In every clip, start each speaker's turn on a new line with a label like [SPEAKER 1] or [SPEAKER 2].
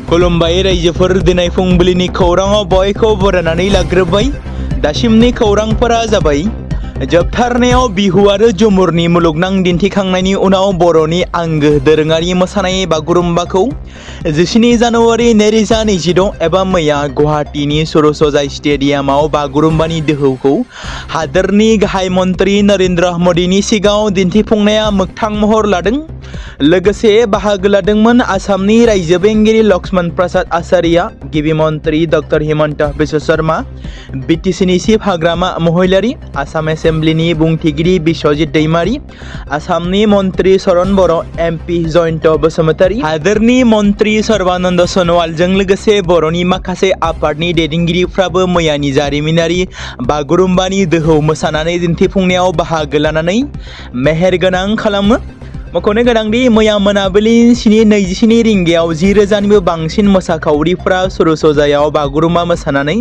[SPEAKER 1] खुलुमबाय रायजोफोर दिनै फुंबिलिनि खौराङाव बयखौ बरायनानै लाग्रोबाय। दासिमनि खौरांफोरा जाबाय जोबथारनायाव बिहु आरो झुमुरनि मुलुगनां दिन्थिखांनायनि उनाव बर'नि आंगो दोरोङारि मोसानाय बागुरुम्बाखौ 17 जानुवारि 2026 एबा मैया गुवाहाटीनि सरसजाय स्टेडियामाव बागुरुम्बानि दोहौखौ हादोरनि गाहाय मन्त्रि नरेन्द्र मदिनि सिगाङाव दिन्थिफुंनाया मोगथां महर लादों। लोगोसे बाहागो लादोंमोन आसामनि रायजो बेंगिरि लक्ष्मण प्रसाद आचार्य, गिबि मन्त्रि डक्टर हिमन्त बिश्व शर्मा, बिटिसिनि चिफ हाग्रामा महिलारी, आसाम एसेम्ब्लिनि बुंथिगिरि बिश्वजित दैमारी, आसामनि मन्त्रि चरण बर', एमपि जयन्त बसुमतारी, हादोरनि मन्त्रि सर्बानन्द सन'वालजों लोगोसे बर'नि माखासे आफादनि दैदेनगिरिफ्राबो मैयानि जारिमिनारि बागुरुम्बानि दोहौ मोसानानै दिन्थिफुंनायाव बाहागो लानानै मेहेरगोनां खालामो। मख'नो गोनांदि मैया मोनाबिलि 7:27 रिंगायाव 10,000निबो बांसिन मोसाखावरिफ्रा सरसजायाव बागुरुम्बा मोसानानै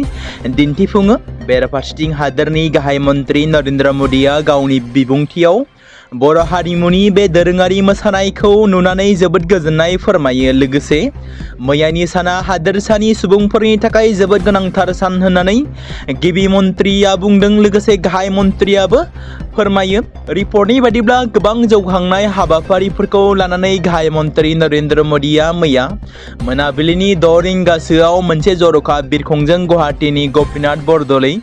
[SPEAKER 1] दिन्थिफुङो। बेराफारसेथिं हादोरनि गाहाय मन्त्रि नरेन्द्र मदिया गावनि बिबुंथियाव बर' हारिमुनि बे दोरोङारि मोसानायखौ नुनानै जोबोद गोजोननाय फोरमायो। लोगोसे मैयानि साना हादोरसानि सुबुंफोरनि थाखाय जोबोद गोनांथार सान होननानै गिबि मन्त्रिया बुंदों। लोगोसे गाहाय मन्त्रियाबो फोरमायो। रिपर्टनि बादिब्ला गोबां जौगाखांनाय हाबाफारिफोरखौ लानानै गाहाय मन्त्रि नरेन्द्र मदिया मैया मोनाबिलिनि 6 रिंगासोआव मोनसे जर'खा बिरखंजों गुवाहाटीनि गपिनाथ बरदलै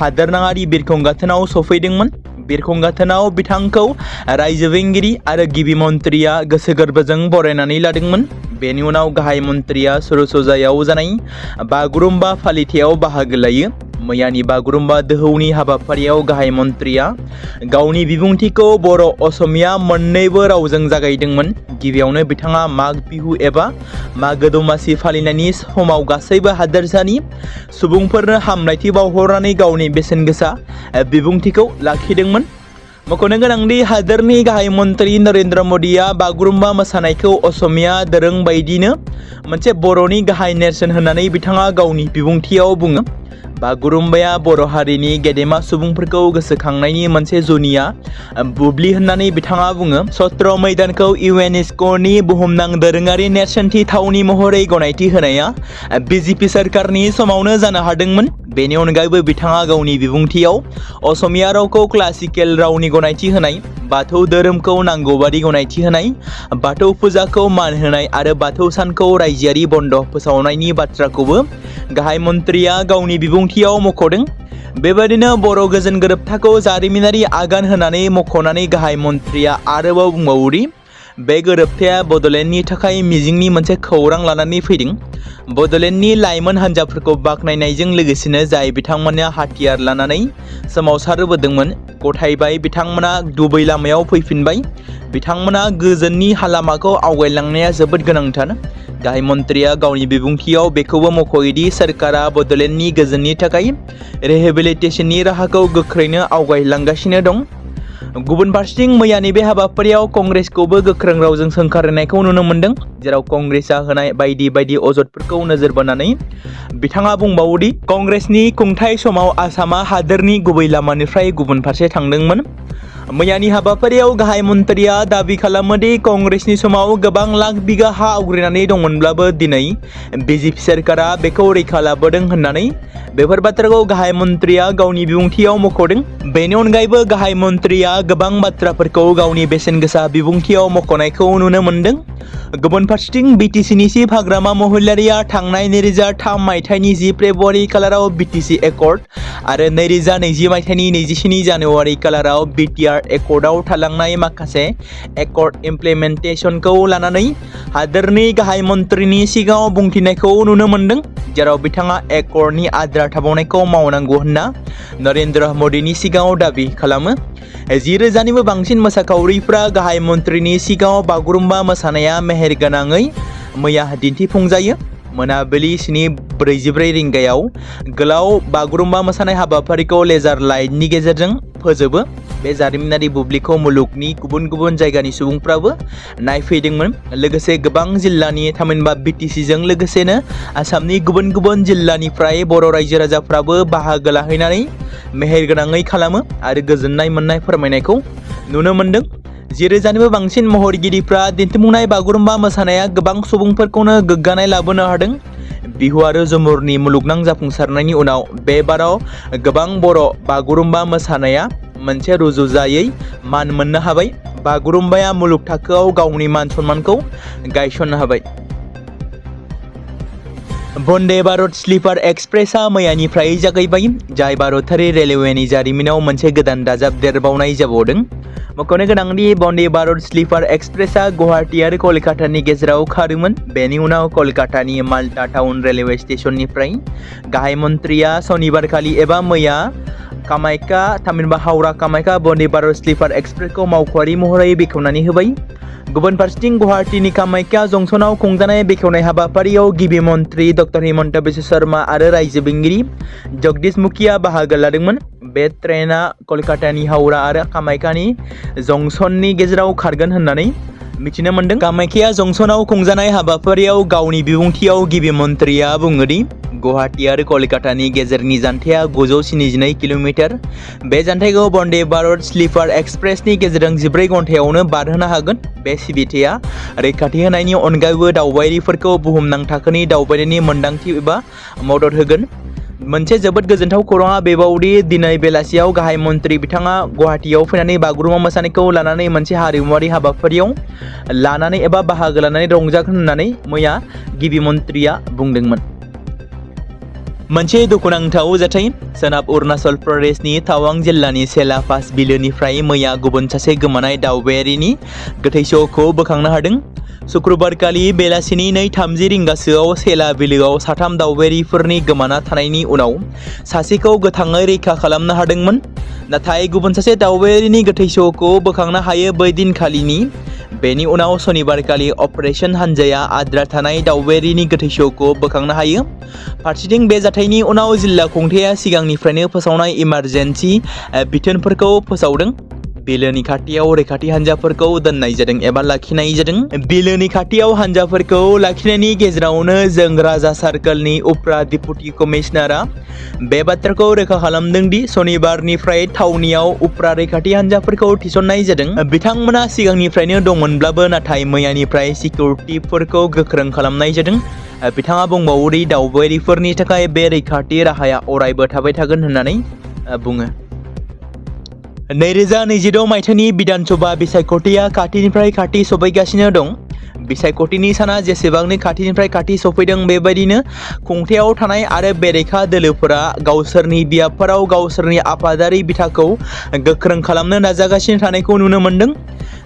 [SPEAKER 1] हादोरनाङारि बिरखं गाथोनाव सफैदोंमोन। बिरखं गाथोनाव बिथांखौ रायजो बेंगिरि आरो गिबि मन्त्रिया गोसो गोरबोजों बरायनानै लादोंमोन। बेनि उनाव गाहाय मन्त्रिया सरसजायाव जानाय बागुरुम्बा फालिथायाव बाहागो लायो। मैयानि बागुरुम्बा दोहौनि हाबाफारियाव गाहाय मन्त्रिया गावनि बिबुंथिखौ बर' असमिया मोन्नैबो रावजों जागायदोंमोन। गिबियावनो बिथाङा माग बिहु एबा मागो दमासि फालिनायनि समाव गासैबो हादोरसानि सुबुंफोरनो हामलायथि बावहरनानै गावनि बेसेन गोसा बिबुंथिखौ लाखिदोंमोन। मख'नो गोनांदि हादोरनि गाहाय मन्त्रि नरेन्द्र मदिया बागुरुम्बा मोसानायखौ असमिया दोरों बायदिनो मोनसे बर'नि गाहाय नेरसोन होननानै बिथाङा गावनि बिबुंथियाव बुङो। बागुरुम्बाया बर' हारिनि गेदेमा सुबुंफोरखौ गोसोखांनायनि मोनसे जुनिया बुब्लि होननानै बिथाङा बुङो। सत्र मैदानखौ इउनेस्क'नि बुहुमनां दोरोङारि नेरसोनथि थावनि महरै गनायथि होनाया बिजेपि सोरखारनि समावनो जानो हादोंमोन। बेनि अनगायैबो बिथाङा गावनि बिबुंथियाव असमिया रावखौ क्लासिकेल रावनि गनायथि होनाय, बाथौ धोरोमखौ नांगौबादि गनायथि होनाय, बाथौ फुजाखौ मान होनाय आरो बाथौ सानखौ रायजोआरि बन्द फोसावनायनि बाथ्राखौबो गाहाय मन्त्रिया गावनि बिबुंथियाव मख'दों। बेबायदिनो बर' गोजोन गोरोबथाखौ जारिमिनारि आगान होनानै मख'नानै गाहाय मन्त्रिया आरोबाव बुंबावोदि बे गोरोबथाया बड'लेण्डनि थाखाय मिजिंनि मोनसे खौरां लानानै फैदों। बड'लेण्डनि लाइमोन हान्जाफोरखौ बाख्नायनायजों लोगोसेनो जाय बिथांमोना हाथियार लानानै सोमावसारबोदोंमोन गथायबाय, बिथांमोना गुबै लामायाव फैफिनबाय। बिथांमोना गोजोननि लामाखौ आवगायलांनाया जोबोद गोनांथार। गाहाय मन्त्रिया गावनि बिबुंथियाव बेखौबो मख'योदि सोरखारा बड'लेण्डनि गोजोननि थाखाय रिहेबिलिटेसननि राहाखौ गोख्रैनो आवगायलांगासिनो दं। गुबुन फारसेथिं मैयानि बे हाबाफारियाव कंग्रेसखौबो गोख्रों रावजों सोंखारिनायखौ नुनो मोन्दों, जेराव कंग्रेसआ होनाय बायदि बायदि अजदफोरखौ नोजोर बोनानै बिथाङा बुंबावोदि कंग्रेसनि खुंथाय समाव आसामा हादोरनि गुबै लामानिफ्राय गुबुन फारसे थांदोंमोन। मैयानि हाबाफारियाव गाहाय मन्त्रिया दाबि खालामोदि कंग्रेसनि समाव गोबां लाख बिगा हा आवग्रिनानै दंमोनब्लाबो दिनै बिजेपि सोरखारा बेखौ रैखा लाबोदों होननानै बेफोर बाथ्राखौ गाहाय मन्त्रिया गावनि बिबुंथियाव मख'दों। बेनि अनगायैबो गाहाय मन्त्रिया गोबां बाथ्राफोरखौ गावनि बेसेन गोसा बिबुंथियाव मख'नायखौ नुनो मोन्दों। गुबुन फारसेथिं बिटिसिनि चिफ हाग्रामा महिलारिया थांनाय 2003 मायथाइनि 10 फेब्रुवारि खालाराव बिटिसि एकर्ड आरो 2020 मायथाइनि 27 जानुवारि खालाराव बिटिआर एकर्डआव थालांनाय माखासे एकर्ड इमप्लिमेन्टेसनखौ लानानै हादोरनि गाहाय मन्त्रिनि सिगाङाव बुंथिनायखौ नुनो मोन्दों, जेराव बिथाङा एकर्डनि आद्रा थाबावनायखौ मावनांगौ होनना नरेन्द्र मदिनि सिगाङाव दाबि खालामो। 10,000निबो बांसिन मोसाखावरिफ्रा गाहाय मन्त्रिनि सिगाङाव बागुरुम्बा मोसानाया मेहेरगोनाङै मैया दिन्थिफुंजायो। मोनाबिलि 7:44 रिंगायाव गोलाव बागुरुम्बा मोसानाय हाबाफारिखौ लेजार लाइटनि गेजेरजों फोजोबो। बे जारिमिनारि बुब्लिखौ मुलुगनि गुबुन गुबुन जायगानि सुबुंफ्राबो नायफैदोंमोन। लोगोसे गोबां जिल्लानि थामहिनबा बिटिसिजों लोगोसेनो आसामनि गुबुन गुबुन जिल्लानिफ्राय बर' रायजो राजाफ्राबो बाहागो लाहैनानै मेहेरगोनाङै खालामो आरो गोजोननाय मोननाय फोरमायनायखौ नुनो मोन्दों। 10,000निबो बांसिन महरगिरिफ्रा दिन्थिफुंनाय बागुरुम्बा मोसानाया गोबां सुबुंफोरखौनो गोग्गानाय लाबोनो हादों। बिहु आरो झुमुरनि मुलुगनां जाफुंसारनायनि उनाव बे बाराव गोबां बर' बागुरुम्बा मोसानाया मोनसे रुजुजायै मान मोननो हाबाय। बागुरुम्बाया मुलुग थाखोआव गावनि मान सन्मानखौ गायसननो हाबाय। वन्दे भारत स्लिपार एक्सप्रेसआ मैयानिफ्राय जागायबाय, जाय भारतारि रेलवेनि जारिमिनाव मोनसे गोदान दाजाबदेरबावनाय जाबावदों। मख'नो गोनांदि वन्दे भारत स्लिपार एक्सप्रेसआ गुवाहाटी आरो कलकातानि गेजेराव खारोमोन। बेनि उनाव कलकातानि माल्टा टाउन रेलवे स्टेशननिफ्राय गाहाय मन्थ्रिया सनिबारखालि एबा मैया कामाख्या थामहिनबा हावड़ा कामाख्या वन्दे भारत स्लिपार एक्सप्रेसखौ मावख'आरि महरै बेखेवनानै होबाय। गुबुन फारसेथिं गुवाहाटीनि कामाख्या जंक्शनाव खुंजानाय बेखेवनाय हाबाफारियाव गिबि मन्थ्रि डक्टर हिमन्त बिश्व शर्मा आरो रायजो बेंगिरि जगदीश मुखिया बाहागो लादोंमोन। बे ट्रेनआ कलकातानि हावड़ा आरो कामाख्यानि जंक्शननि गेजेराव खारगोन होननानै मिथिनो मोन्दों। कामाख्या जंक्शनाव खुंजानाय हाबाफारियाव गावनि बिबुंथियाव गिबि मन्थ्रिया बुङोदि गुवाहाटी आरो कलकातानि गेजेरनि जानथाया 972 किल'मिटार। बे जानथायखौ वन्दे भारत स्लिपार एक्सप्रेसनि गेजेरजों 14 घन्टायावनो बारहोनो हागोन। बे सिबिथाया रैखाथि होनायनि अनगायैबो दावबायारिफोरखौ बुहुमनां थाखोनि दावबायनायनि मोन्दांथि एबा मदद होगोन। मोनसे जोबोद गोजोनथाव खौराङा बेबावदि दिनै बेलासियाव गाहाय मन्थ्रि बिथाङा गुवाहाटीयाव फैनानै बागुरुम्बा मोसानायखौ लानानै मोनसे हारिमुवारि हाबाफारियाव लानानै एबा बाहागो लानानै रंजागोन होननानै मैया गिबि मन्थ्रिया बुंदोंमोन। मोनसे दुखुनांथाव जाथाय। सोनाब अरुणाचल प्रदेशनि टावां जिल्लानि सेला पास बिलोनिफ्राय मैया गुबुन सासे गोमानाय दावबायारिनि गोथै सह'खौ बोखांनो हादों। शुक्रबारखालि बेलासिनि 2:30 रिंगासोआव सेला बिलोआव साथाम दावबायारिफोरनि गोमाना थानायनि उनाव सासेखौ गोथाङै रैखा खालामनो हादोंमोन। नाथाय गुबुन सासे दावबायारिनि गोथै सह'खौ बोखांनो हायो बै दिनखालिनि। बेनि उनाव सनिबारखालि अपारेशन हान्जाया आद्रा थानाय दावबायारिनि गोथै सह'खौ बोखांनो हायो। फारसेथिं बे जाथायनि उनाव जिल्ला खुंथाया सिगांनिफ्रायनो फोसावनाय इमारजेन्सि बिथोनफोरखौ फोसावदों। बिलोनि खाथियाव रैखाथि हान्जाफोरखौ दोननाय जादों एबा लाखिनाय जादों। बिलोनि खाथियाव हान्जाफोरखौ लाखिनायनि गेजेरावनो जों राजा सार्कलनि उफ्रा डिपुटि कमिशनारआ बे बाथ्राखौ रोखा खालामदों दि सनिबारनिफ्राय थावनियाव उफ्रा रैखाथि हान्जाफोरखौ थिसननाय जादों। बिथांमोना सिगांनिफ्रायनो दंमोनब्लाबो नाथाय मैयानिफ्राय सिकिउरिटिफोरखौ गोख्रों खालामनाय जादों। बिथाङा बुंबावोदि दावबायारिफोरनि थाखाय बे रैखाथि राहाया अरायबो थाबाय थागोन होननानै बुङो। 2026 मायथाइनि बिधान सभा बिसायख'थिया खाथिनिफ्राय खाथि सफैगासिनो दं। बिसायख'थिनि साना जेसेबांनो खाथिनिफ्राय खाथि सफैदों बेबायदिनो खुंथायाव थानाय आरो बेरेखा दोलोफोरा गावसोरनि बियाबफोराव गावसोरनि आफादारि बिथाखौ गोख्रों खालामनो नाजागासिनो थानायखौ नुनो मोन्दों।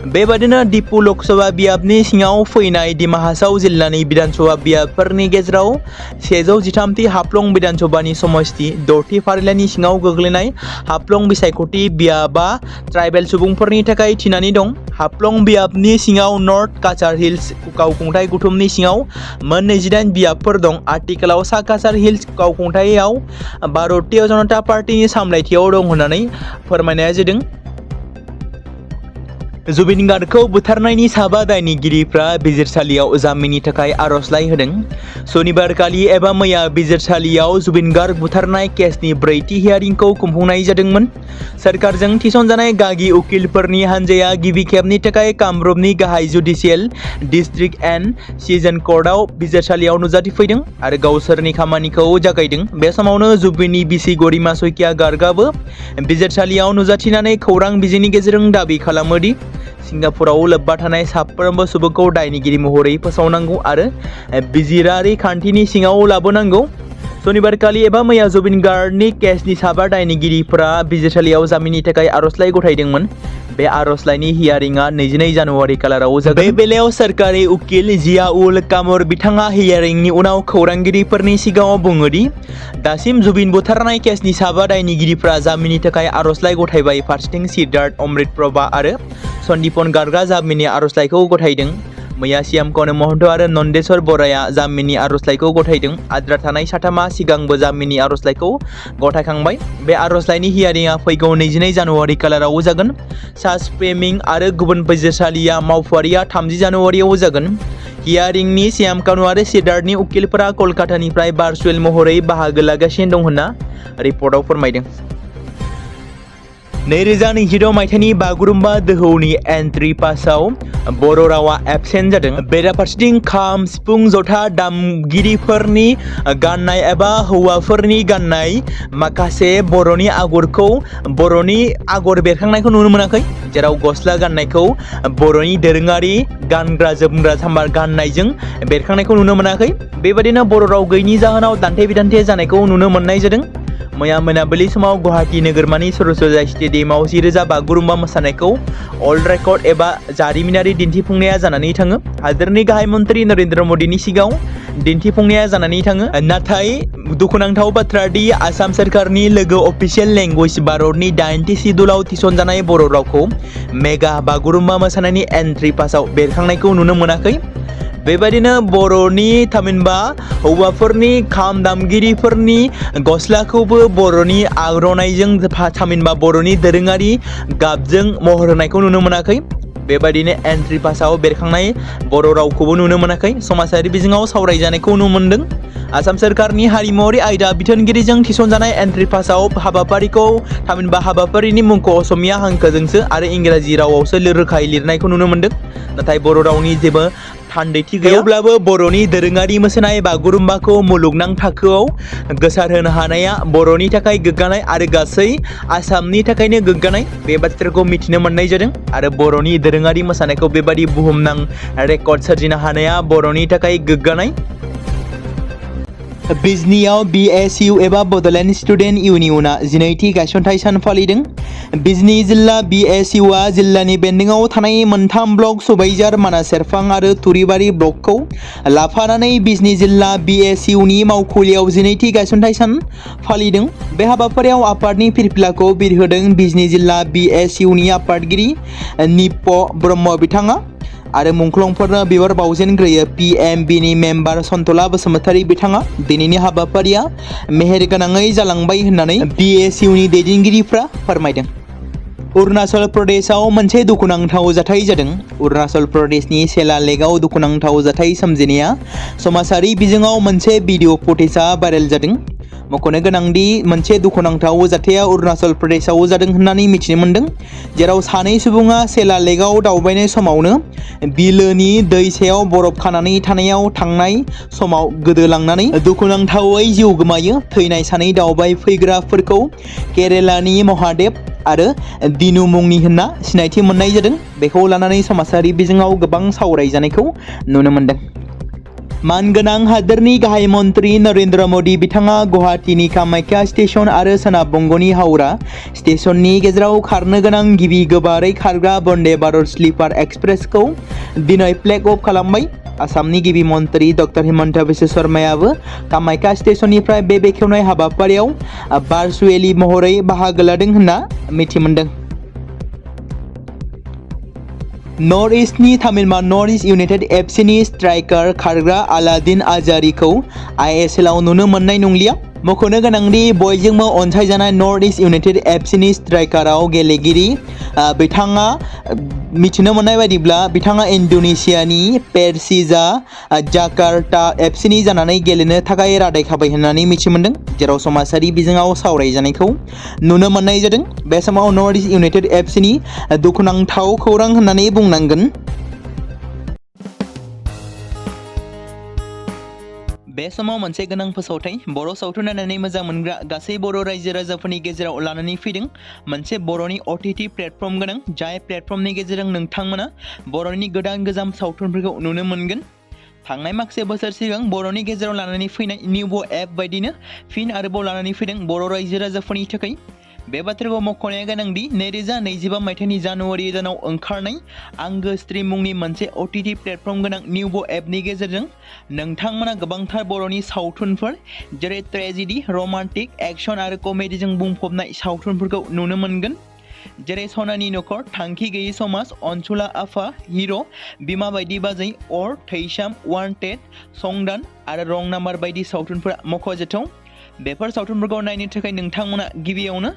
[SPEAKER 1] बेबादिनो डिपु लकसभा बियाबनि सिङाव फैनाय डिमा हासाव जिल्लानि बिधान सभा बियाबफोरनि गेजेराव 113थि हाफ्लं बिधान सभानि समस्ति 6थि फारिलाइनि सिङाव गोग्लैनाय हाफ्लं बिसायख'थि बियाबा ट्राइबेल सुबुंफोरनि थाखाय थिनानै दं। हाफ्लं बियाबनि सिङाव नर्थ काचार हिल्स गावखुंथाय गौथुमनि सिङाव मोन 28 बियाबफोर दं। आथिखालाव सा काचार हिल्स गावखुंथायाव भारतीय जनता पार्टीनि सामलायथियाव दं होननानै फोरमायनाय जादों। जुबिन गार्गखौ बुथारनायनि साबा दायनिगिरिफ्रा बिजिरसालियाव जामिननि थाखाय आर'जलाइ होदों। सनिबारखालि एबा मैया बिजिरसालियाव जुबिन गार्ग बुथारनाय केसनि 4थि हियारिंखौ खुंफुंनाय जादोंमोन। सोरखारजों थिसनजानाय गागि उकिलफोरनि हानजाया गिबि खेबनि थाखाय कामरुपनि गाहाय जुडिसियेल डिस्ट्रिक्ट एन्ड सिजन कर्टआव बिजिरसालियाव नुजाथिफैदों आरो गावसोरनि खामानिखौ जागायदों। बे समावनो जुबिननि बिसि गरिमा सैकिया गार्गआबो बिजिरसालियाव नुजाथिनानै खौरां बिजोंनि गेजेरजों दाबि खालामो दि सिंगापुराव लोब्बा थानाय साफ्रोमबो सुबुंखौ दायनिगिरि महरै फोसावनांगौ आरो बिजिरारि खान्थिनि सिङाव लाबोनांगौ। सनिबारखालि एबा मैया जुबिन गार्गनि केसनि साबा दायनिगिरिफोरा बिजिरसालियाव जामिननि थाखाय आर'जलाइ गथायदोंमोन। बे आर'जलाइनि हियारिंआ 22 जानुवारि खालाराव जागोन। बे बेलायाव सोरखारि उकिल जिया उल कामर बिथाङा हियारिंनि उनाव खौरांगिरिफोरनि सिगाङाव बुङो दि दासिम जुबिन बुथारनाय केसनि साबा दायनिगिरिफ्रा जामिननि थाखाय आर'जलाइ गथायबाय। फारसेथिं सिद्धार्थ अमृत प्रभा आरो सन्दीपन गार्गआ जामिननि आर'जलाइखौ गथायदों। मैया सियामकन महन्त आरो नन्देश्वर बराया जामिननि आर'जलाइखौ गथायदों। आद्रा थानाय साथामा सिगांबो जामिननि आर'जलाइखौ गथायखांबाय। बे आर'जलाइनि हियारिंआ फैगौ 22 जानुवारि खालाराव जागोन। सार्च फ्रेमिं आरो गुबुन बिजिरसालिया मावफारिया 30 जानुवारियाव जागोन। हियारिंनि सियामकानु आरो सिद्धार्थनि उकिलफोरा कलकातानिफ्राय भार्चुएल महरै बाहागो लागासिनो दं होनना रिपर्टआव फोरमायदों। 2026 मायथाइनि बागुरुम्बा दोहौनि एन्ट्रि पासआव बर' रावा एबसेन्ट जादों। बेराफारसेथिं खाम, सिफुं, जथा दामगिरिफोरनि गाननाय एबा हौवाफोरनि गाननाय माखासे बर'नि आगर बेरखांनायखौ नुनो मोनाखै, जेराव गस्ला गाननायखौ बर'नि दोरोङारि गानग्रा जोमग्रा गाननायजों बेरखांनायखौ नुनो मोनाखै। बेबायदिनो बर' राव गैयैनि जाहोनाव दान्थे बिदान्थे जानायखौ नुनो मोननाय जादों। मैया मोनाबिलि समाव गुवाहाटी नोगोरमानि सरसजाय स्टेडियामाव 10,000 बागुरुम्बा मोसानायखौ अल रेकर्ड एबा जारिमिनारि दिन्थिफुंनाया जानानै थाङो। हादोरनि गाहाय मन्त्रि नरेन्द्र मदिनि सिगाङाव दिन्थिफुंनाया जानानै थाङो। नाथाय दुखुनांथाव बाथ्रा दि आसाम सोरखारनि लोगो अफिसियेल लेंगुवेज भारतनि 8थि सिडुलाव थिसनजानाय बर' रावखौ मेगा बागुरुम्बा मोसानायनि एन्ट्रि पासआव बेरखांनायखौ नुनो मोनाखै। बेबायदिनो बर'नि थामहिनबा हौवाफोरनि खाम दामगिरिफोरनि गस्लाखौबो बर'नि आर'नाइजों थामहिनबा बर'नि दोरोङारि गाबजों महर होनायखौ नुनो मोनाखै। बेबायदिनो एन्ट्रि पासआव बेरखांनाय बर' रावखौबो नुनो मोनाखै। समाजारि बिजोङाव सावरायजानायखौ नुनो मोन्दों। आसाम सोरखारनि हारिमुआरि आयदा बिथोनगिरिजों थिसनजानाय एन्ट्रि पासआव हाबाफारिनि मुंखौ असमिया हांखोजोंसो आरो इंराजि रावावसो रोखायै लिरनायखौ नुनो मोन्दों। नाथाय बर' रावनि जेबो थान्दैथि गैया। अब्लाबो बर'नि दोरोङारि मोसानाय बागुरुम्बाखौ मुलुगनां थाखोआव गोसारहोनो हानाया बर'नि थाखाय गोग्गानाय आरो गासै आसामनि थाखायनो गोग्गानाय, बे बाथ्राखौ मिथिनो मोननाय जादों। आरो बर'नि दोरोङारि मोसानायखौ बेबादि बुहुमनां रेकर्ड सोरजिनो हानाया बर'नि थाखाय गोग्गानाय। बिजनीआव BSU एबा बड'लेण्ड स्टुडेन्ट इउनियना 12थि गायसनथाइ सान फालिदों। बिजनी जिल्ला BSUआ जिल्लानि बेन्दोङाव थानाय मोनथाम ब्लक सुबाइजार, मानास सेरफां आरो तुरिबारि ब्लकखौ लाफानानै बिजनी जिल्ला BSUनि मावखुलियाव 12थि गायसनथाइ सान फालिदों। बे हाबाफारियाव आफादनि फिरफिलाखौ बिरहोदों बिजनी जिल्ला BSUनि आफादगिरि निप ब्रह्म बिथाङा आरो मुंख्लंफोरनो बिबार बावजेनग्रोयो PMBनि मेम्बार सन्तला बसुमतारी बिथाङा। दिनैनि हाबाफारिया मेहेरगोनाङै जालांबाय होननानै BSUनि दैदेनगिरिफ्रा फोरमायदों। अरुणाचल प्रदेशआव मोनसे दुखुनांथाव जाथाय जादों। अरुणाचल प्रदेशनि सेला लेकआव दुखुनांथाव जाथाय सोमजिनाया समाजारि बिजोङाव मोनसे भिडिअ' फुटेजआ भाइरेल जादों। मख'नो गोनांदि मोनसे दुखुनांथाव जाथाया अरुणाचल प्रदेशआव जादों होननानै मिथिनो मोन्दों, जेराव सानै सुबुङा सेला लेकआव दावबायनाय समावनो बिलोनि दै सायाव बरफ खानानै थानायाव थांनाय समाव गोदोलांनानै दुखुनांथावै जिउ गोमायो। थैनाय सानै दावबायफैग्राफोरखौ केरेलानि महादेव आरो दिनु मुंनि होनना सिनायथि मोननाय जादों। बेखौ लानानै समाजारि बिजोङाव गोबां सावरायजानायखौ नुनो मोन्दों। मानगोनां हादोरनि गाहाय मन्त्रि नरेन्द्र मदि बिथाङा गुवाहाटीनि कामाख्या स्टेशन आरो सोनाब बंगनि हावड़ा स्टेशननि गेजेराव खारनो गोनां गिबि गोबारै खारग्रा वन्दे भारत स्लिपार एक्सप्रेसखौ दिनै फ्लेग अफ खालामबाय। आसामनि गिबि मन्त्रि डक्टर हिमन्त बिश्व शर्मायाबो कामाख्या स्टेशननिफ्राय बे बेखेवनाय हाबाफारियाव भार्चुवेलि महरै बाहागो लादों होनना मिथिमोनदों। नर्थ इस्टनि थामहिनबा नर्थ इस्ट इउनाइटेड एफसीनि स्ट्राइकार खारग्रा आलादिन आजारीखौ ISLआव नुनो मोननाय नंलिया। मख'नो गोनांदि बयजोंबो अनसायजानाय नर्थ इस्ट इउनाइटेड एफसीनि स्ट्राइकाराव गेलेगिरि बिथाङा मिथिनो मोननाय बायदिब्ला बिथाङा इन्डोनेसियानि पेरसिजा जाकार्ता एफसीनि जानानै गेलेनो थाखाय रादाय खाबाय होननानै मिथिमोनदों, जेराव समाजारि बिजोङाव सावरायजानायखौ नुनो मोननाय जादों। बे समाव नर्थ इस्ट इउनाइटेड एफसीनि दुखुनांथाव खौरां होननानै बुंनांगोन। बे समाव मोनसे गोनां फोसावथाय बर' सावथुन नायनानै मोजां मोनग्रा गासै बर' रायजो राजाफोरनि गेजेराव लानानै फैदों मोनसे बर'नि OTT प्लेटफर्म गोनां, जाय प्लेटफर्मनि गेजेरजों नोंथांमोना बर'नि गोदान सावथुनफोरखौ नुनो मोनगोन। थांनाय माखासे बोसोर सिगां बर'नि गेजेराव लानानै फैनाय निउबो एप बायदिनो फिन आरोबाव लानानै फैदों बर' रायजो राजाफोरनि थाखाय। बे बाथ्राखौ मख'नाया गोनांदि 2025 मायथाइनि जानुवारि दानाव ओंखारनाय आंगो स्ट्रिम मुंनि मोनसे OTT प्लेटफर्म गोनां निउबो एपनि गेजेरजों नोंथांमोना गोबांथार बर'नि सावथुनफोर जेरै ट्रेजेडि, रमान्टिक, एक्सन आरो कमेडिजों बुंफबनाय सावथुनफोरखौ नुनो मोनगोन। जेरै सनानि नखर, थांखि गैयै समाज, अनसुला आफा, हिर', बिमा बायदि बाजै, अर, थैसाम, वान्टेड, संदान आरो रं नाम्बार बायदि सावथुनफोरा मख'जाथाव। बेफोर सावथुनफोरखौ नायनो थाखाय नोंथांमोना गिबियावनो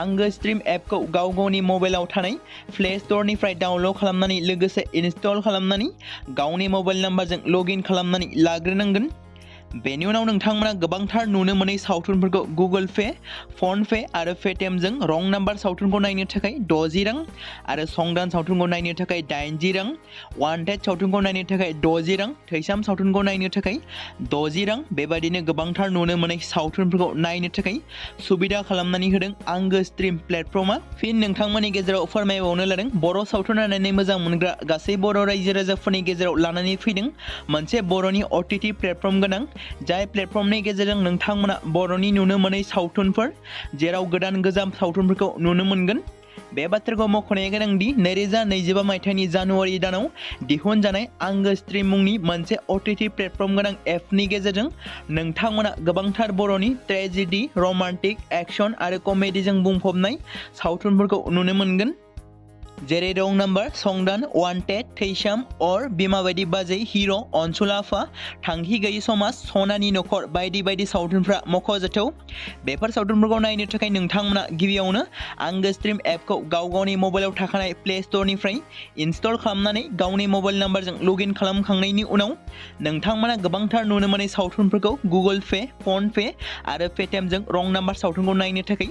[SPEAKER 1] आंगो स्ट्रिम एपखौ गावनि मबाइलाव थानाय प्ले स्ट'रनिफ्राय डाउनल'ड खालामनानै लोगोसे इनस्टल खालामनानै गावनि मबाइल नाम्बारजों लग इन खालामनानै लाग्रोनांगोन। बेनि उनाव नोंथांमोना गोबांथार नुनो मोनै सावथुनफोरखौ गुगोल पे, फन पे आरो पेटिएमजों रं नाम्बार सावथुनखौ नायनो थाखाय 60 रां आरो संदान सावथुनखौ नायनो थाखाय 80 रां, वान्टेड सावथुनखौ नायनो थाखाय 60 रां, थैसाम सावथुनखौ नायनो थाखाय 60 रां बेबायदिनो गोबांथार नुनो मोनै सावथुनफोरखौ नायनो थाखाय सुबिदा खालामनानै होदों आंगो स्ट्रिम प्लेटफर्मा। फिन नोंथांमोननि गेजेराव फोरमायबावनो लादों बर' सावथुन नायनानै मोजां मोनग्रा गासै बर' रायजो राजाफोरनि गेजेराव लानानै फैदों मोनसे बर'नि OTT प्लेटफर्म गोनां, जाय प्लेटफर्मनि गेजेरजों नोंथांमोना बर'नि नुनो मोनै सावथुनफोर जेराव गोदान गोजाम सावथुनफोरखौ नुनो मोनगोन। बे बाथ्राखौ मख'नाया गोनांदि 2025 मायथाइनि जानुवारि दानाव दिहुनजानाय आंगो स्ट्रिम मुंनि मोनसे OTT प्लेटफर्म गोनां एपनि गेजेरजों नोंथांमोना गोबांथार बर'नि ट्रेजेडि, रमान्टिक, एक्शन आरो कमेडिजों बुंफबनाय सावथुनफोरखौ नुनो मोनगोन। जेरै रं नाम्बार, संदान, वान्टेड, थैसाम, अर, बिमा बायदि बाजै, हिर', अनसुला आफा, थांखि गैयि समाज, सनानि नखर बायदि बायदि सावथुनफ्रा मख'जाथाव। बेफोर सावथुनफोरखौ नायनो थाखाय नोंथांमोना गिबियावनो आंगो स्ट्रिम एपखौ गावनि मबाइलाव थाखानाय प्ले स्ट'रनिफ्राय इनस्टल खालामनानै गावनि मबाइल नाम्बारजों लगइन खालामखांनायनि उनाव नोंथांमोना गोबांथार नुनो मोनै सावथुनफोरखौ गुगोल पे, फन पे आरो पेटिएमजों रं नाम्बार सावथुनखौ नायनो थाखाय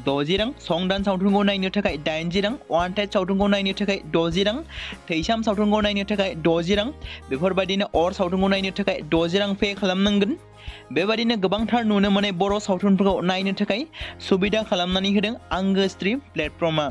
[SPEAKER 1] 60 रां, संदान सावथुनखौ नायनो थाखाय 80 रां, वान्टेड सावथुनखौ नायनो थाखाय 60 रां, थैसाम सावथुनखौ नायनो थाखाय 60 रां बेफोरबायदिनो अर सावथुनखौ नायनो थाखाय 60 रां पे खालामनांगोन। बेबायदिनो गोबांथार नुनो मोनै बर' सावथुनफोरखौ नायनो थाखाय सुबिदा खालामनानै होदों आंगो स्ट्रिम प्लेटफर्मा।